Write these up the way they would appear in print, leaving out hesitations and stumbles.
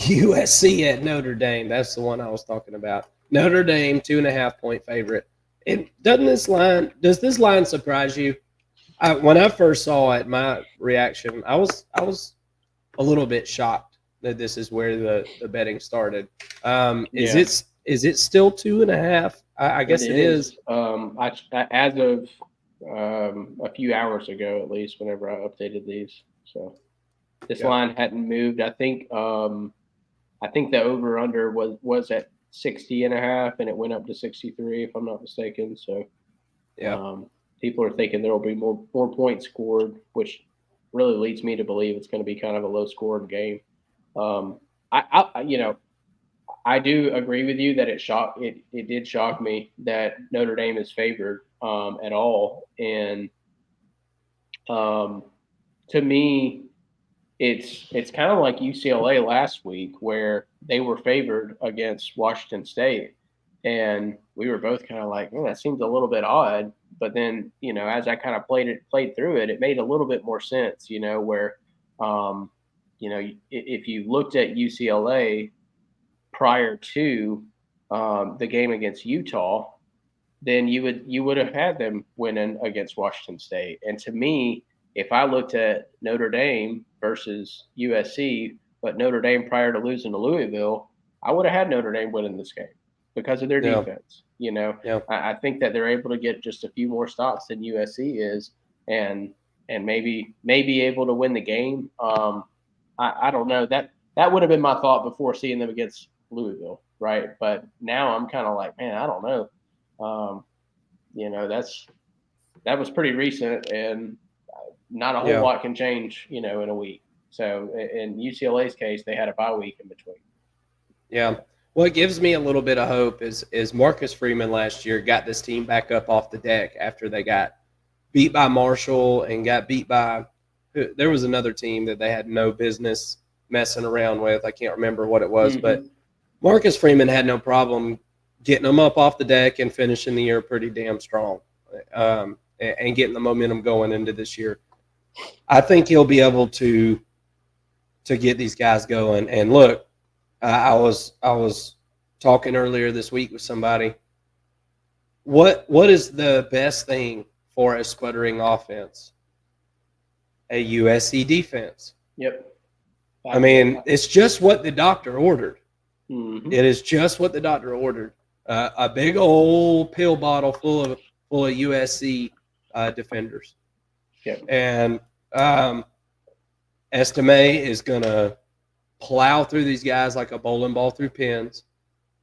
USC at Notre Dame. That's the one I was talking about. Notre Dame, 2.5-point favorite. And does this line surprise you? When I first saw it, my reaction, I was a little bit shocked that this is where the betting started. Yeah, Is it still 2.5? I it guess it is. is. As of a few hours ago, at least, whenever I updated these, so this Yeah. line hadn't moved. I think the over under was at 60.5, and it went up to 63, if I'm not mistaken. So Yeah. um, people are thinking there will be more points scored, which really leads me to believe it's going to be kind of a low scoring game. Um, I do agree with you that it did shock me that Notre Dame is favored at all, and um, to me, it's kind of like UCLA last week where they were favored against Washington State, and we were both kind of like, oh, that seems a little bit odd. But then, as I kind of played through it, it made a little bit more sense. Where, um, if you looked at UCLA prior to the game against Utah, then you would have had them winning against Washington State. And to me, if I looked at Notre Dame versus USC, but Notre Dame prior to losing to Louisville, I would have had Notre Dame winning this game because of their Yeah. defense. Yeah. I think that they're able to get just a few more stops than USC is, and maybe able to win the game. I don't know, that would have been my thought before seeing them against Louisville, right? But now I'm kind of like, man, I don't know. Um, that was pretty recent, and not a whole Yeah. lot can change, in a week. So in UCLA's case, they had a bye week in between. Yeah. What gives me a little bit of hope is Marcus Freeman last year got this team back up off the deck after they got beat by Marshall and got beat by there was another team that they had no business messing around with. I can't remember what it was, but Mm-hmm. Marcus Freeman had no problem getting them up off the deck and finishing the year pretty damn strong, and getting the momentum going into this year. I think he'll be able to get these guys going. And look, I was talking earlier this week with somebody. What is the best thing for a sputtering offense? A USC defense. Yep. I mean, it's just what the doctor ordered. Mm-hmm. It is just what the doctor ordered. A big old pill bottle full of USC defenders, Yep. and Estime is gonna plow through these guys like a bowling ball through pins.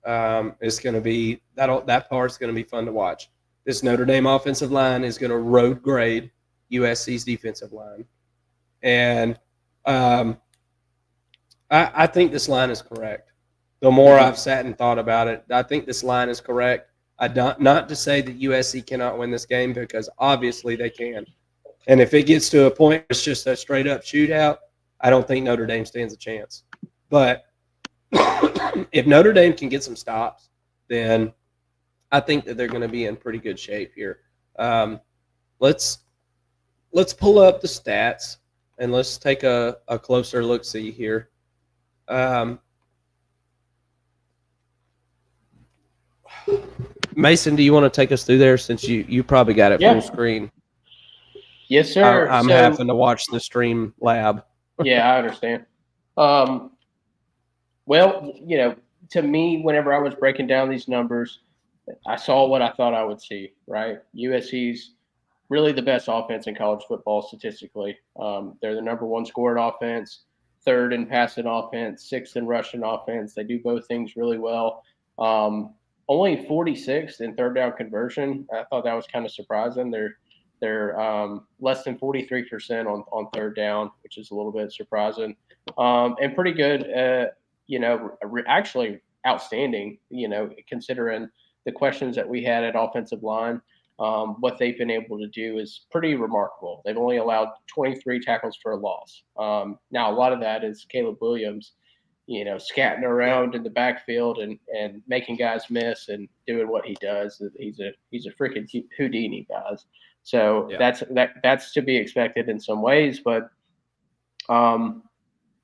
It's going to be that part's going to be fun to watch. This Notre Dame offensive line is going to road grade USC's defensive line, and I think this line is correct. The more Mm-hmm. I've sat and thought about it, I think this line is correct. Not to say that USC cannot win this game, because obviously they can. And if it gets to a point where it's just a straight up shootout, I don't think Notre Dame stands a chance. But if Notre Dame can get some stops, then I think that they're going to be in pretty good shape here. Um, let's pull up the stats and let's take a closer look see here. Mason, do you want to take us through there, since you probably got it full Yeah. screen? Yes, sir. I'm So having to watch the stream lab. yeah, I understand. Um, well, to me, whenever I was breaking down these numbers, I saw what I thought I would see. Right, USC's really the best offense in college football statistically. They're the number one scoring offense, third in passing offense, sixth in rushing offense. They do both things really well. Only 46th in third down conversion. I thought that was kind of surprising. They're less than 43% on third down, which is a little bit surprising, and pretty good. Actually outstanding. Considering the questions that we had at offensive line. What they've been able to do is pretty remarkable. They've only allowed 23 tackles for a loss. Now, a lot of that is Caleb Williams, scatting around in the backfield and making guys miss and doing what he does. He's a freaking Houdini, guys. So Yeah. that's to be expected in some ways, but um,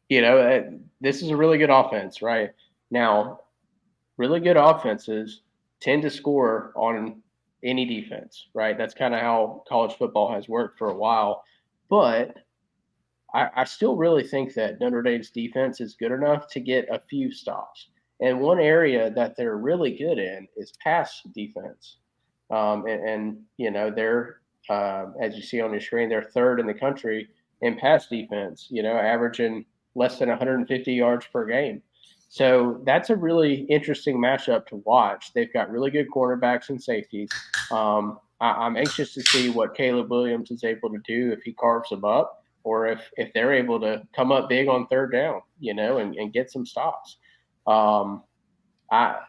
this is a really good offense, right? Now, really good offenses tend to score on any defense, right? That's kind of how college football has worked for a while. But I still really think that Notre Dame's defense is good enough to get a few stops. And one area that they're really good in is pass defense. They're, as you see on your screen, they're third in the country in pass defense, averaging less than 150 yards per game. So that's a really interesting matchup to watch. They've got really good quarterbacks and safeties. I'm anxious to see what Caleb Williams is able to do if he carves them up, or if they're able to come up big on third down, and get some stops. Um, I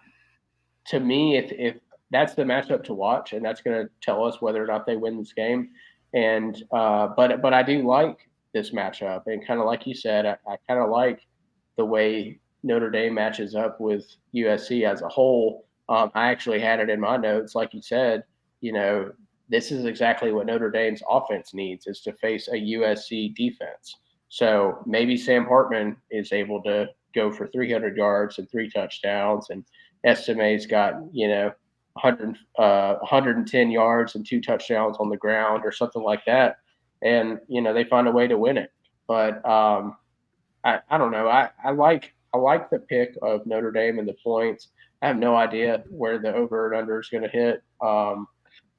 to me, if that's the matchup to watch, and that's going to tell us whether or not they win this game. And but I do like this matchup, and kind of like you said, I kind of like the way Notre Dame matches up with USC as a whole. I actually had it in my notes, like you said. This is exactly what Notre Dame's offense needs, is to face a USC defense. So maybe Sam Hartman is able to go for 300 yards and 3 touchdowns, and Estime's got 110 yards and 2 touchdowns on the ground or something like that, and they find a way to win it. But I don't know. I like the pick of Notre Dame and the points. I have no idea where the over and under is going to hit.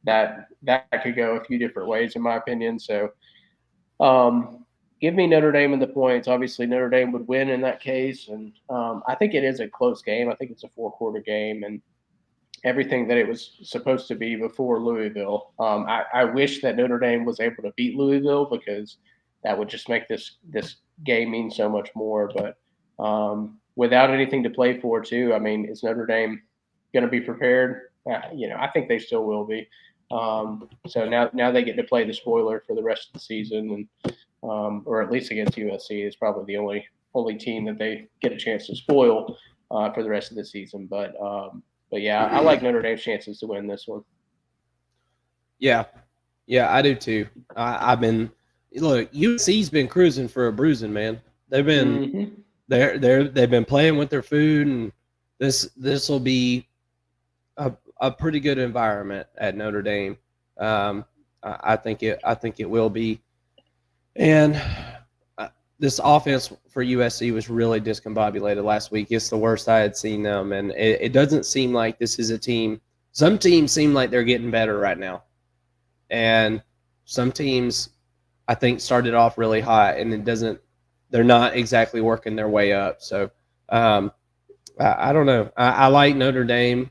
That could go a few different ways, in my opinion. So, give me Notre Dame and the points. Obviously, Notre Dame would win in that case, and I think it is a close game. I think it's a 4-quarter game, and everything that it was supposed to be before Louisville. I wish that Notre Dame was able to beat Louisville, because that would just make this game mean so much more. But without anything to play for, too, I mean, is Notre Dame going to be prepared? I think they still will be. So now they get to play the spoiler for the rest of the season, and or at least against USC is probably the only team that they get a chance to spoil for the rest of the season. But yeah, I like Notre Dame's chances to win this one. Yeah, I do too. I've been USC's been cruising for a bruising, man. They've been they've been playing with their food, and this will be a pretty good environment at Notre Dame. I think it will be, and this offense for USC was really discombobulated last week. It's the worst I had seen them, and it doesn't seem like this is a team. Some teams seem like they're getting better right now, and some teams I think started off really hot, and they're not exactly working their way up. So I don't know. I like Notre Dame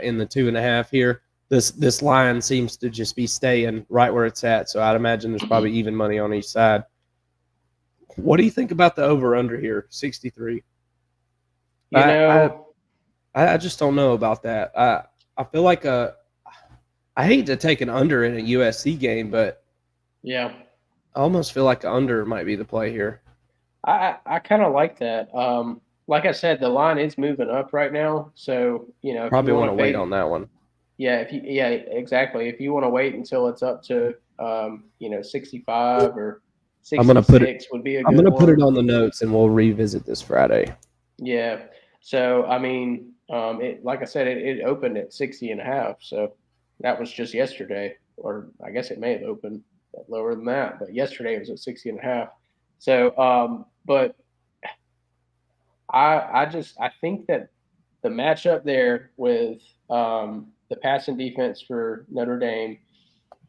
in the 2.5 here. This line seems to just be staying right where it's at. So I'd imagine there's probably even money on each side. What do you think about the over/under here, 63? I just don't know about that. I feel like I hate to take an under in a USC game, but yeah, I almost feel like under might be the play here. I kind of like that. Like I said, the line is moving up right now, so Probably want to wait on that one. Yeah, exactly. If you want to wait until it's up to 65 or 66 would be a good one. I'm going to put it on the notes, and we'll revisit this Friday. Yeah. So, I mean, like I said, it opened at 60.5. So that was just yesterday, or I guess it may have opened lower than that, but yesterday it was at 60.5. So, but I think that the matchup there with the passing defense for Notre Dame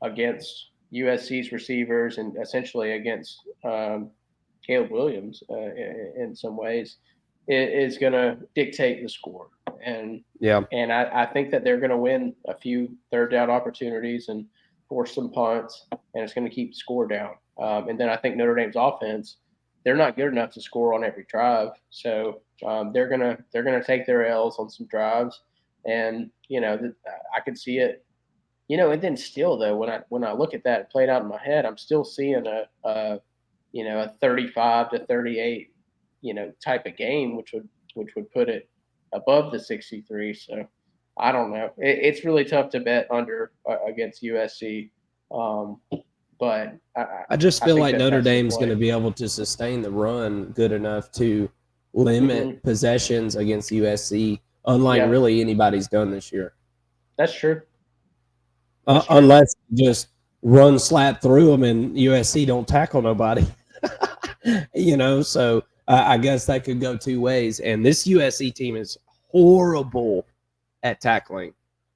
against USC's receivers, and essentially against Caleb Williams in some ways, is going to dictate the score. And I think that they're going to win a few third down opportunities and force some punts, and it's going to keep the score down. And then I think Notre Dame's offense, they're not good enough to score on every drive, so they're gonna take their L's on some drives, and I could see it. And then still though, when I look at that played out in my head, I'm still seeing a 35 to 38 type of game, which would put it above the 63. So I don't know. It's really tough to bet under against USC. but I just I feel think like that Notre that's the Dame's going play. to be able to sustain the run good enough to limit possessions against USC, unlike Yeah. really anybody's done this year. That's true. That's true. Unless you just run slap through them and USC don't tackle nobody. So I guess that could go two ways. And this USC team is horrible at tackling.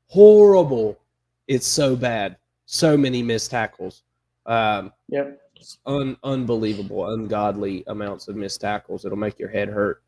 Horrible. It's so bad. So many missed tackles. Yep. Unbelievable, ungodly amounts of missed tackles. It'll make your head hurt.